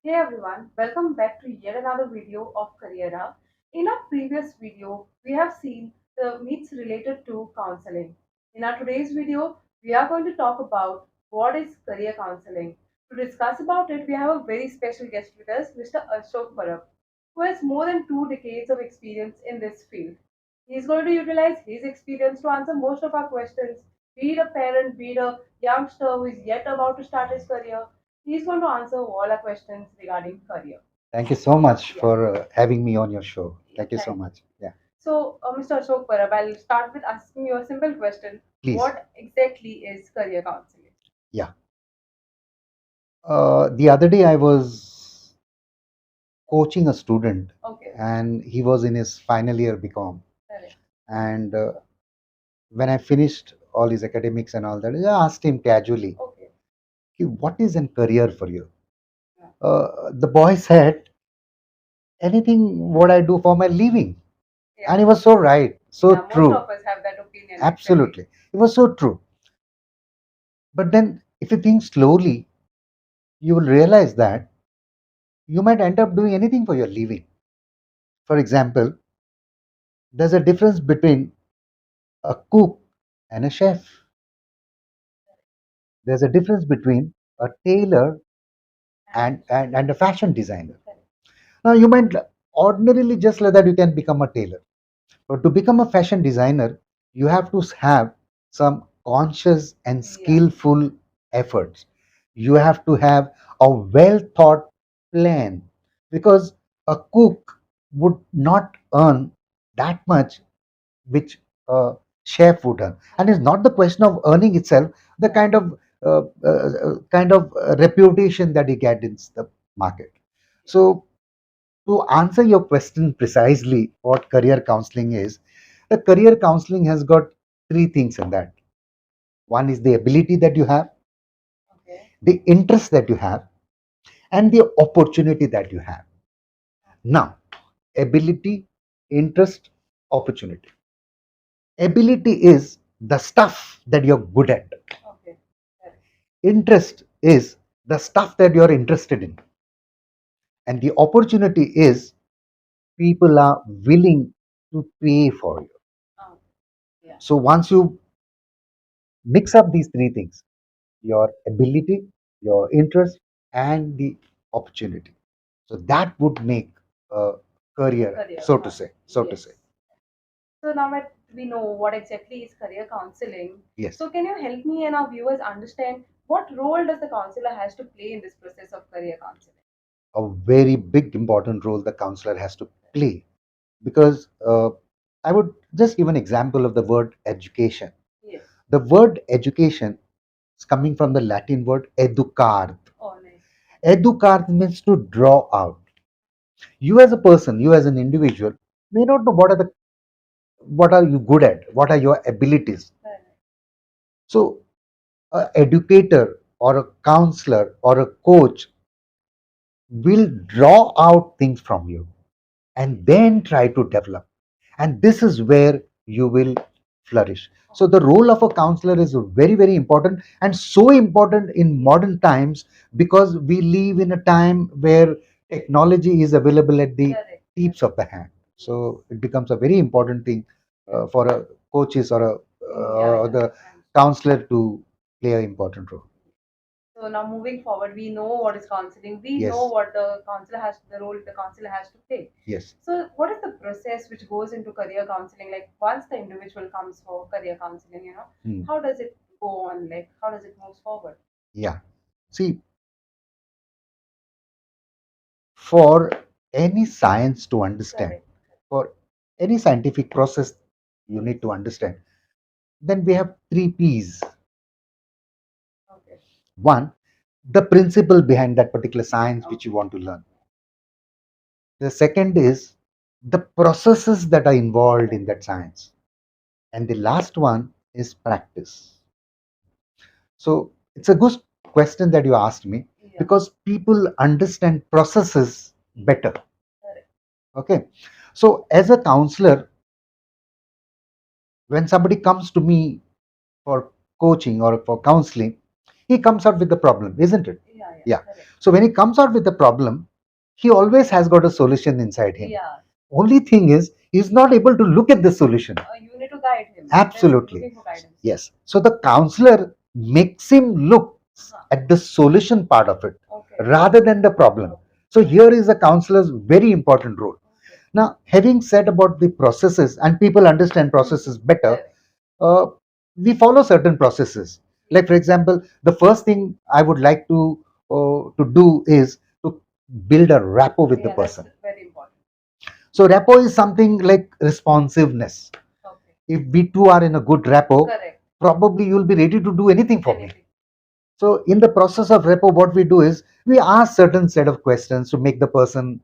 Hey everyone, welcome back to yet another video of Careera. In our previous video, we have seen the myths related to counseling. In our today's video, we are going to talk about what is career counseling. To discuss about it, we have a very special guest with us, Mr. Ashok Parab, who has more than 2 decades of experience in this field. He is going to utilize his experience to answer most of our questions, be it a parent, be it a youngster who is yet about to start his career. He's going to answer all our questions regarding career. Thank you so much Yeah, for having me on your show. Thank you so thank you. much. Yeah, So, Mr. Ashok Parab, I'll start with asking you a simple question. please. What exactly is career counseling? Yeah. The other day I was coaching a student, Okay, and he was in his final year BCom. correct. And when I finished all his academics and all that, I asked him casually, Okay, "Ki, what is a career for you?" yeah, The boy said, anything what I do for my living. And yeah, he was so right, so yeah. Most true. of us have that opinion actually. Absolutely. It was so true. But then, if you think slowly, you will realize that you might end up doing anything for your living. For example, there's a difference between a cook and a chef. There's a difference between a tailor And and a fashion designer. correct. Now, you might ordinarily just like that you can become a tailor. But to become a fashion designer, you have to have some conscious and Yeah, skillful efforts. You have to have a well thought plan because a cook would not earn that much which a chef would earn. And it's not the question of earning itself, the kind of reputation that he gets in the market. So to answer your question precisely, what career counseling is, the career counseling has got three things in that. One is the ability that you have, okay, the interest that you have, and the opportunity that you have. Now, ability, interest, opportunity. Ability is the stuff that you're good at. okay, correct. Interest is the stuff that you're interested in. And the opportunity is people are willing to pay for you. Oh, yeah, So once you mix up these three things, your ability, your interest, and the opportunity. So that would make a career, career. so to say. So to Yes. say. So now that we know what exactly is career counseling, Yes. so can you help me and our viewers understand what role does the counselor has to play in this process of career counseling? A very big important role the counselor has to play because I would just give an example of the word education. Yes. The word education is coming from the Latin word educare. Oh, nice. Educare means to draw out. You as a person, you as an individual, may not know what are you good at, what are your abilities. Correct. So, a educator or a counselor or a coach will draw out things from you and then try to develop. And this is where you will flourish. So, the role of a counselor is very, very important and so important in modern times because we live in a time where technology is available at the Correct. tips of the hand. So, it becomes a very important thing for a coaches or Yeah, yeah. the counselor to play an important role. So now moving forward, we know what is counseling. We know Yes, what the role the counselor has to play. yes. So what is the process which goes into career counseling? Like once the individual comes for career counseling, Hmm. how does it go on? Like how does it move forward? Yeah. See, for any science to understand, Correct. for any scientific process you Yes. need to understand, then we have three P's. Okay. One, the principle behind that particular science which you want to learn. The second is the processes that are involved in that science. And the last one is practice. So it's a good question that you asked me Yeah. because people understand processes better. Correct. Okay. So as a counselor, when somebody comes to me for coaching or for counseling, he comes out with the problem, isn't it? Yeah. Yeah. So when he comes out with a problem, he always has got a solution inside him. Yeah. Only thing is, he's not able to look at the solution. You need to guide him. Absolutely. Looking for guidance. Yes. So the counselor makes him look at the solution part of it, Okay. rather than the problem. So here is the counselor's very important role. Now, having said about the processes, and people understand processes better, uh, we follow certain processes. Like, for example, the first thing I would like to do is to build a rapport with the person. That's very important. So rapport is something like responsiveness. Okay. If we two are in a good rapport, Correct. probably you'll be ready to do anything for me. Anything. So in the process of rapport, what we do is we ask certain set of questions to make the person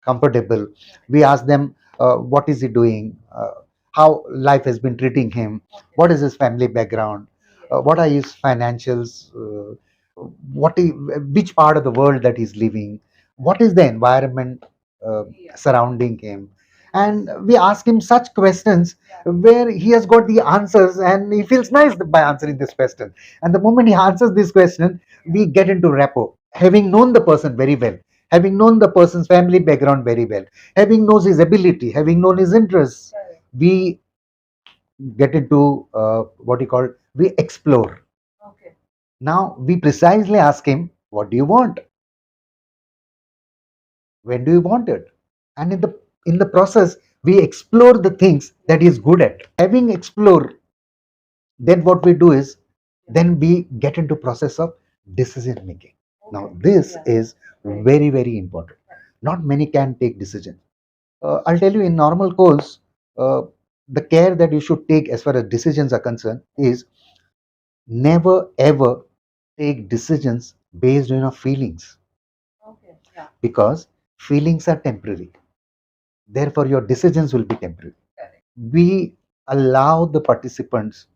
comfortable. We ask them what is he doing, how life has been treating him, what is his family background, what are his financials, which part of the world that he's living, what is the environment surrounding him. And we ask him such questions where he has got the answers and he feels nice by answering this question. And the moment he answers this question, we get into rapport, having known the person very well, having known the person's family background very well, having known his ability, having known his interests. We get into what you call, we explore. Okay. Now we precisely ask him, what do you want? When do you want it? And in the process, we explore the things that he's good at. Having explored, then what we do is, then we get into process of decision making. Now this is very very important. Not many can take decision. I'll tell you, in normal course, uh, the care that you should take as far as decisions are concerned is never ever take decisions based on your feelings. Okay. Yeah. Because feelings are temporary. Therefore, your decisions will be temporary. Correct. We allow the participants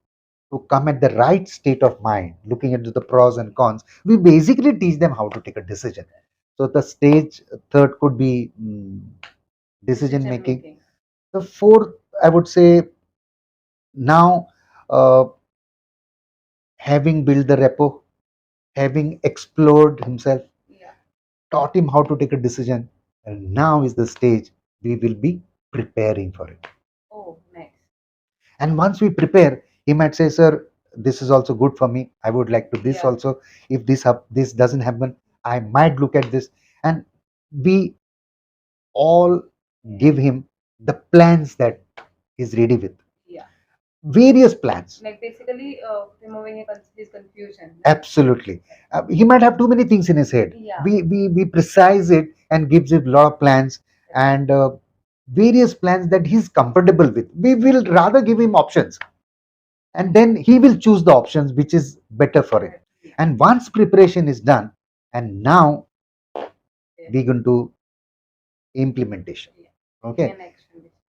to come at the right state of mind, looking into the pros and cons. We basically teach them how to take a decision. So the stage third could be decision making. The fourth, I would say, now uh, having built the rapport, having explored himself, taught him how to take a decision, and now is the stage we will be preparing for it. Oh, nice. And once we prepare, he might say, "Sir, this is also good for me. I would like to this also. If this doesn't happen, I might look at this." And we all give him the plans that he's ready with. Yeah. Various plans. Like basically removing his confusion. Absolutely. He might have too many things in his head. Yeah. We precise it and gives him a lot of plans and various plans that he's comfortable with. We will rather give him options and then he will choose the options which is better for it. And once preparation is done, and now we're going to implementation. Okay.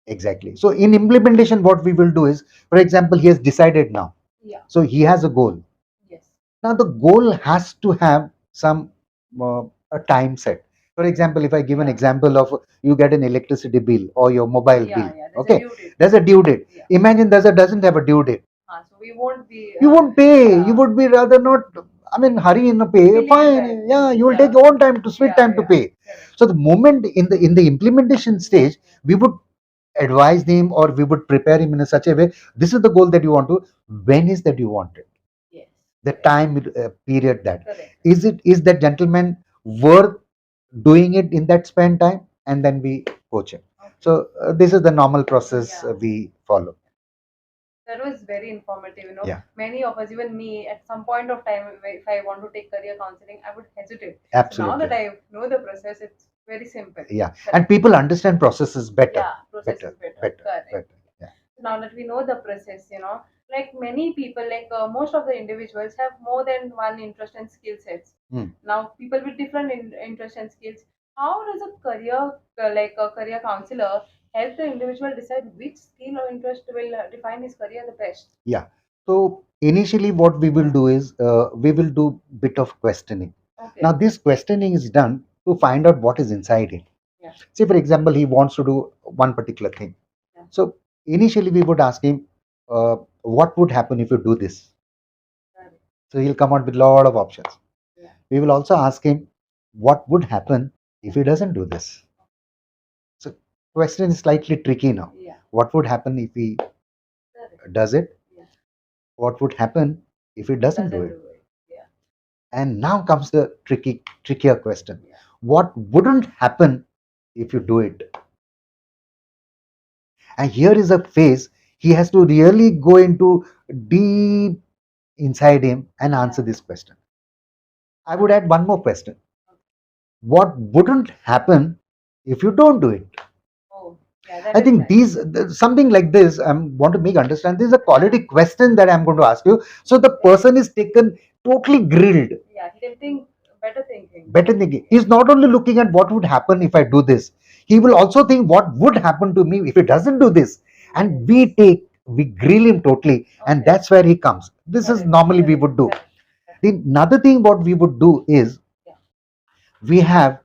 Exactly. So in implementation, what we will do is, for example, he has decided now. Yeah. So he has a goal. Yes. Now the goal has to have some a time set. For example, if I give an example of you get an electricity bill or your mobile bill, okay, there's a due date. Yeah. Imagine doesn't have a due date. So we won't be. You won't pay. You would be rather not. I mean, hurry in the pay. Fine. Yeah, you will take your own time to sweet time to pay. So the moment in the implementation stage, we would advise him or we would prepare him in a such a way, this is the goal that you want to, when is that you want it. Yes. The time period, that is that gentleman worth doing it in that span time, and then we coach him. Okay. So this is the normal process we follow. That was very informative. Yeah. Many of us, even me, at some point of time, if I want to take career counseling, I would hesitate. Absolutely. So now that I know the process, it's very simple. Yeah. Correct. And people understand processes better. Yeah, process is better. Correct. Better. Yeah. Now that we know the process, like many people, like most of the individuals have more than one interest and skill sets. Now, people with different interest and skills. How does a career, like a career counselor, help the individual decide which skill or interest will define his career the best? Yeah. So initially, what we will do is we will do bit of questioning. Okay. Now, this questioning is done to find out what is inside him. Yeah. Say, for example, he wants to do one particular thing. Yeah. So initially, we would ask him, what would happen if you do this? Right. So he'll come out with a lot of options. Yeah. We will also ask him what would happen if he doesn't do this. So question is slightly tricky now. Yeah. What would happen if he does it? Yeah. What would happen if he doesn't do Doesn't it? do it. Yeah. And now comes the trickier question. Yeah. What wouldn't happen if you do it? And here is a phase he has to really go into deep inside him and answer this question. I would add one more question. What wouldn't happen if you don't do it? Oh, yeah, that I is think nice. something like this I want to make understand. This is a quality question that I'm going to ask you. So the person is taken totally grilled. Yeah, he can think better thinking. Better thinking. He's not only looking at what would happen if I do this. He will also think what would happen to me if he doesn't do this. And we grill him totally, and Okay. that's where he comes. This is Correct. normally we would do. The another thing what we would do is Yeah. we have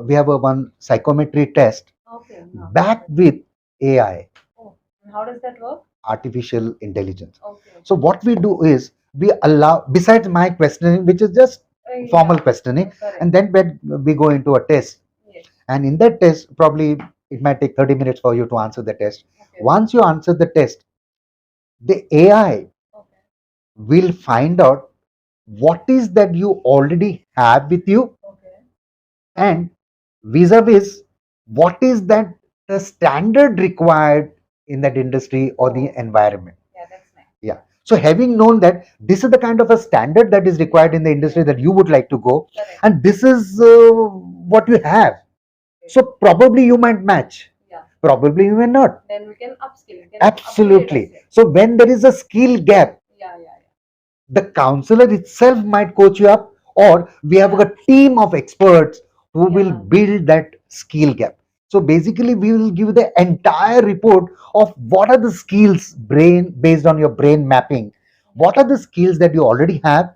we have a one psychometry test Okay. backed with AI, Oh, and how does that work? artificial intelligence. Okay. So what we do is we allow, besides my questioning, which is just formal questioning, correct. and then when we go into a test, Yes. and in that test, probably it might take 30 minutes for you to answer the test. Okay. Once you answer the test, the AI Okay. will find out what is that you already have with you, Okay. and vis-a-vis what is that the standard required in that industry or the environment. Yeah, that's nice. Yeah. So having known that this is the kind of a standard that is required in the industry that you would like to go, Correct. and this is what you have. So probably you might match. Yeah. Probably you may not. Then we can upskill. We can Absolutely. upgrade So when there is a skill gap, yeah, yeah, the counselor itself might coach you up, or we have a team of experts who will build that skill gap. So basically we will give the entire report of what are the skills brain based on your brain mapping, what are the skills that you already have,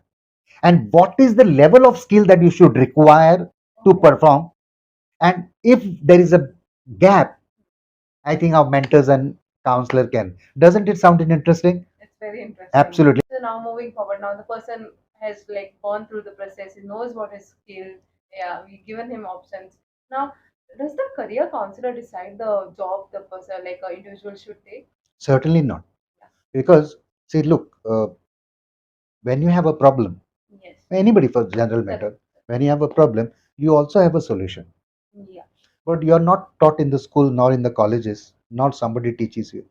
and what is the level of skill that you should require to perform. And if there is a gap, I think our mentors and counselor can. Doesn't it sound interesting? It's very interesting. Absolutely. So now moving forward, now the person has like gone through the process. He knows what his skill. Yeah, we given him options. Now, does the career counselor decide the job the person like an individual should take? Certainly not. Because, see, look, when you have a problem, Yes. anybody for general matter, when you have a problem, you also have a solution. Yeah. But you're not taught in the school nor in the colleges, not somebody teaches you.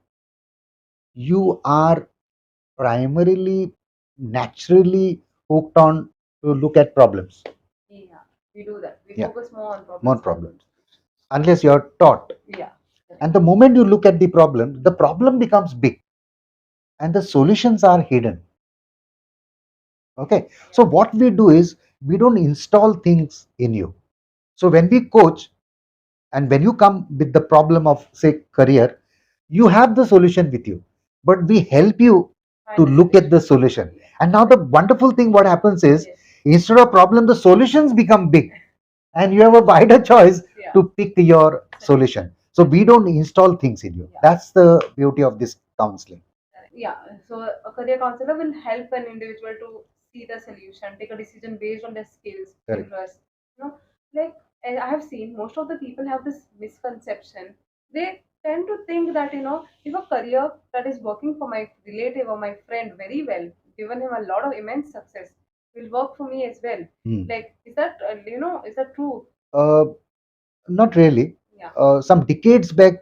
You are primarily, naturally hooked on to look at problems. Yeah, we do that. We Yeah. focus more on problems. More problems. Unless you're taught. Yeah. And the moment you look at the problem becomes big and the solutions are hidden. Okay. So what we do is we don't install things in you. So when we coach and when you come with the problem of say career, you have the solution with you, but we help you to look at the solution. And now the wonderful thing what happens is instead of problem, the solutions become big and you have a wider choice to pick your solution. So we don't install things in you. That's the beauty of this counseling. Yeah, so a career counselor will help an individual to see the solution, take a decision based on their skills, Correct. interests. You know, like I have seen most of the people have this misconception. They tend to think that if a career that is working for my relative or my friend very well, given him a lot of immense success, will work for me as well. Like, is that is that true? Uh, Not really. Yeah. Some decades back,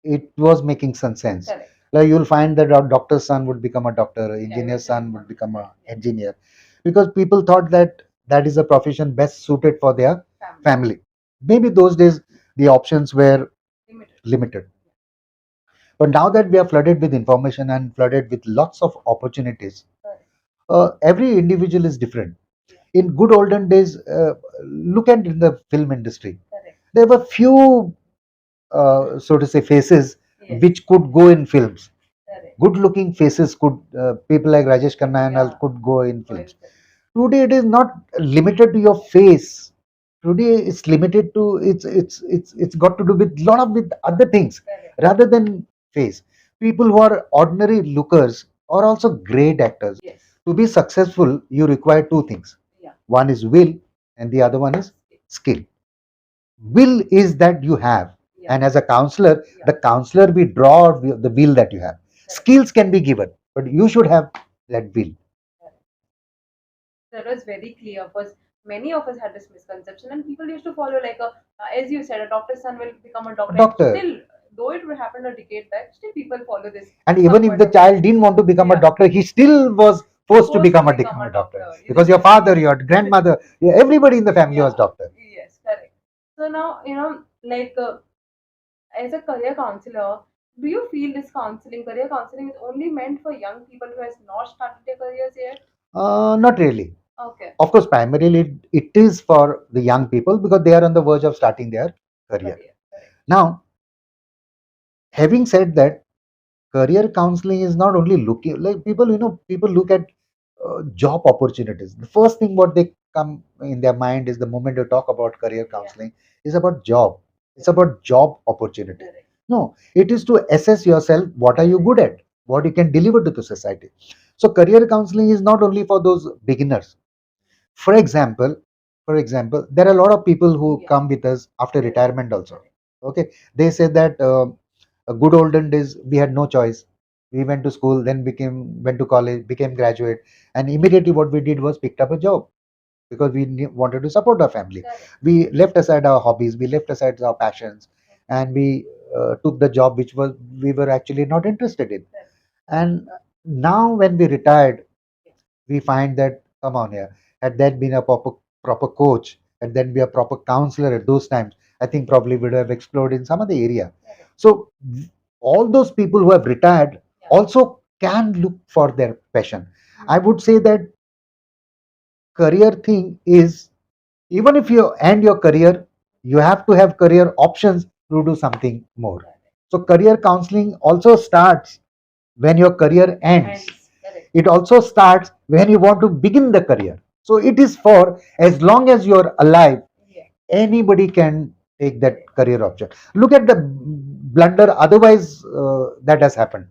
it was making some sense. Correct. Like you'll find that our doctor's son would become a doctor, engineer's son would become an engineer, because people thought that that is a profession best suited for their family. Maybe those days the options were limited. But now that we are flooded with information and flooded with lots of opportunities, every individual is different. In good olden days, look at in the film industry. There were few, so to say, faces which could go in films. Good looking faces could, people like Rajesh Khanna and all could go in films. Today it is not limited to your face. Today it's limited to it's got to do with lot of with other things rather than face. People who are ordinary lookers are also great actors. To be successful, you require two things. One is will, and the other one is skill. Will is that you have, Yeah. and as a counselor, the counselor will draw out the will that you have. Skills can be given, but you should have that will. That was very clear because many of us had this misconception, and people used to follow like as you said, a doctor's son will become a doctor. Doctor. Still, though it happened a decade back, still people follow this. And some even if point the of time. child didn't want to become a Yeah. doctor, he still was forced to Forced become a doctor, doctor. because your father, your grandmother, yeah, everybody in the family was doctor. Yes, correct. So now, like as a career counselor, do you feel this career counseling, is only meant for young people who has not started their careers yet? Not really. Okay. Of course, primarily it is for the young people because they are on the verge of starting their career. Correct. Now, having said that, career counseling is not only looking like people, people look at job opportunities. The first thing what they come in their mind is the moment you talk about career counseling is about job. It's about job opportunity. No, it is to assess yourself. What are you good at? What you can deliver to the society. So career counseling is not only for those beginners. For example, there are a lot of people who come with us after retirement also. Okay, they say that a good olden days we had no choice. We went to school, then went to college, became graduate, and immediately what we did was picked up a job because we wanted to support our family. We left aside our hobbies, we left aside our passions, and we took the job which was we were actually not interested in. And now when we retired, we find that, come on here, had that been a proper coach, and then be a proper counselor at those times, I think probably would have explored in some other area. So all those people who have retired also can look for their passion. I would say that career thing is, even if you end your career, you have to have career options to do something more. So career counseling also starts when your career ends. It also starts when you want to begin the career. So it is for as long as you're alive, anybody can take that career option. Look at the blunder otherwise that has happened.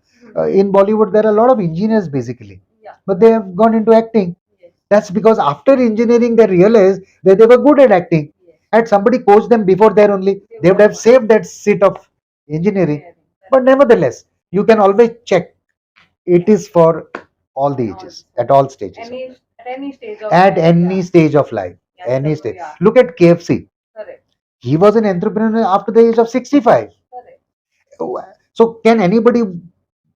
In Bollywood, there are a lot of engineers basically, but they have gone into acting. That's because after engineering, they realized that they were good at acting. Had somebody coached them before there only, they would have saved that seat of engineering. But nevertheless, you can always check. It is for all the ages, at all stages. Any stage of At life, any stage of life, any stage. Look at KFC. Correct. He was an entrepreneur after the age of 65. Correct. So, can anybody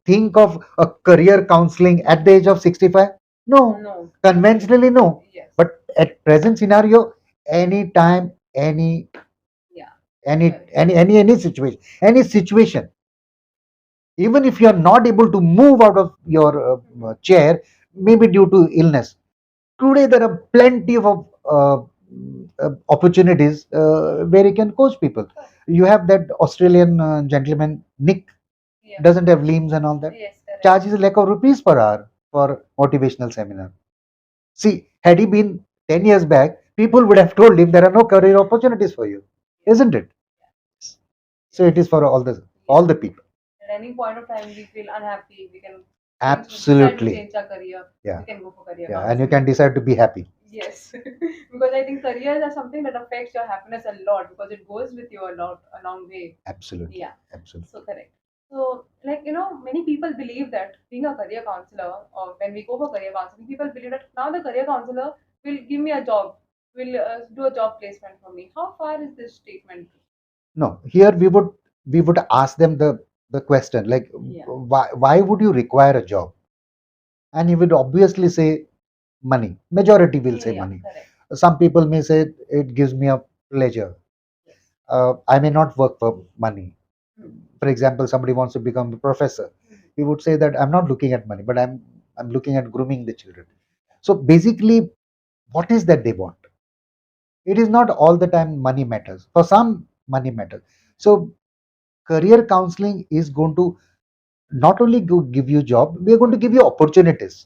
think of a career counseling at the age of 65? No. No. Conventionally, no. Yes. But at present scenario, anytime, Yeah. any situation, even if you are not able to move out of your chair, maybe due to illness, today there are plenty of opportunities where you can coach people. You have that Australian gentleman Nick, doesn't have limbs and all that, charges a lakh of rupees per hour for motivational seminar. See, had he been 10 years back, people would have told him there are no career opportunities for you, isn't it? So it is for all the people. At any point of time we feel unhappy, we can Absolutely. change our career. Yeah. We can go for career Yeah, and you can decide to be happy. Yes, because I think careers are something that affects your happiness a lot because it goes with you a long way. Absolutely. Yeah. Absolutely. So correct. So like many people believe that being a career counselor, or when we go for career counseling, people believe that now the career counselor will give me a job, will do a job placement for me. How far is this statement? No, here we would ask them the question like, why would you require a job? And he would obviously say money. Majority will say money. Correct. Some people may say it gives me a pleasure. I may not work for money. For example, somebody wants to become a professor. He would say that I'm not looking at money, but I'm looking at grooming the children. So basically, what is that they want? It is not all the time money matters. For some, money matters. So career counseling is going to not only give you job, we are going to give you opportunities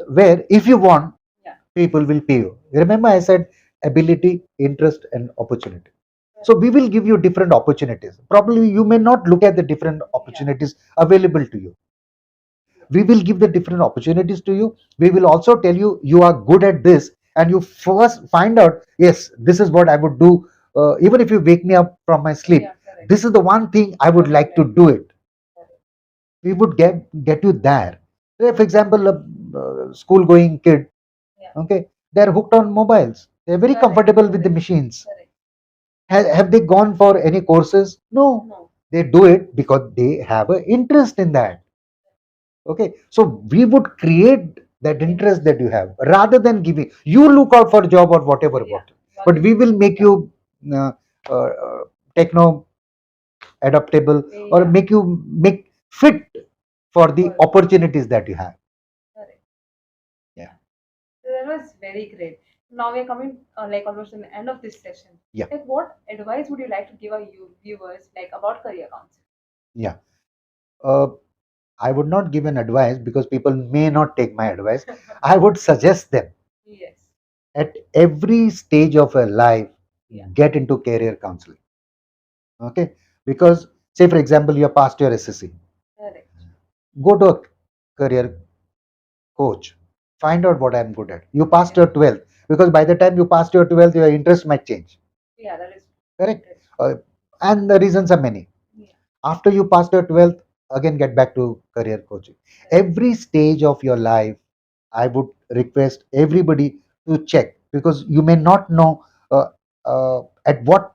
where if you want, people will pay you. Remember I said ability, interest, and opportunity. So we will give you different opportunities. Probably you may not look at the different opportunities available to you, We will give the different opportunities to you. We will also tell you you are good at this, and you first find out, yes, this is what I would do. Even if you wake me up from my sleep, Yeah, correct. this is the one thing I would like to do it. We would get you there. For example, a school going kid, Yeah. okay, they're hooked on mobiles, they're very Correct, comfortable with the correct, machines. correct. Have they gone for any courses? No. No. They do it because they have an interest in that. Okay, so we would create that interest that you have, rather than giving you look out for a job or whatever. Yeah. But we will make you uh, techno adaptable, or Yeah. make fit for the opportunities that you have. Correct. Yeah. So that was very great. Now we're coming like almost to the end of this session. Yeah. Like, what advice would you like to give our viewers like about career counseling? Yeah. uh, I would not give an advice because people may not take my advice. I would suggest them Yes. at every stage of a life, Yeah. get into career counseling. Okay, because say for example you are past your SSC, Correct. go to a career coach, find out what I'm good at. You passed Yeah. your 12th, because by the time you passed your 12th, your interest might change. Yeah, that is Correct. correct. And the reasons are many. Yeah. After you passed your 12th, again get back to career coaching. Every stage of your life, I would request everybody to check, because you may not know at what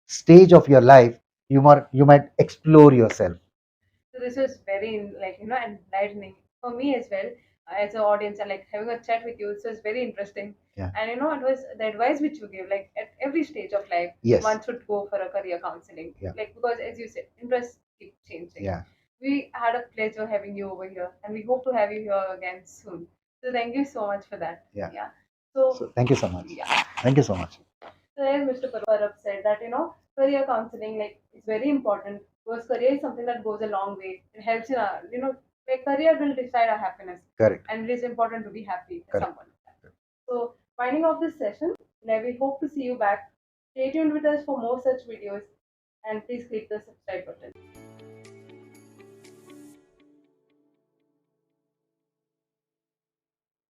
stage of your life you might explore yourself. So this was very like enlightening for me as well as an audience, and like having a chat with you. This was very interesting. Yeah. And it was the advice which you gave, like at every stage of life, Yes. one should go for a career counseling. Yeah. Like because as you said, interests keep changing. Yeah. We had a pleasure having you over here, and we hope to have you here again soon. So thank you so much for that. Yeah. Yeah. So, So thank you so much. yeah. Thank you so much. So as Mr. Parab said that career counseling like is very important because career is something that goes a long way. It helps in our like career will decide our happiness. Correct. And it is important to be happy with Correct. someone. So winding off this session, we hope to see you back. Stay tuned with us for more such videos and please click the subscribe button.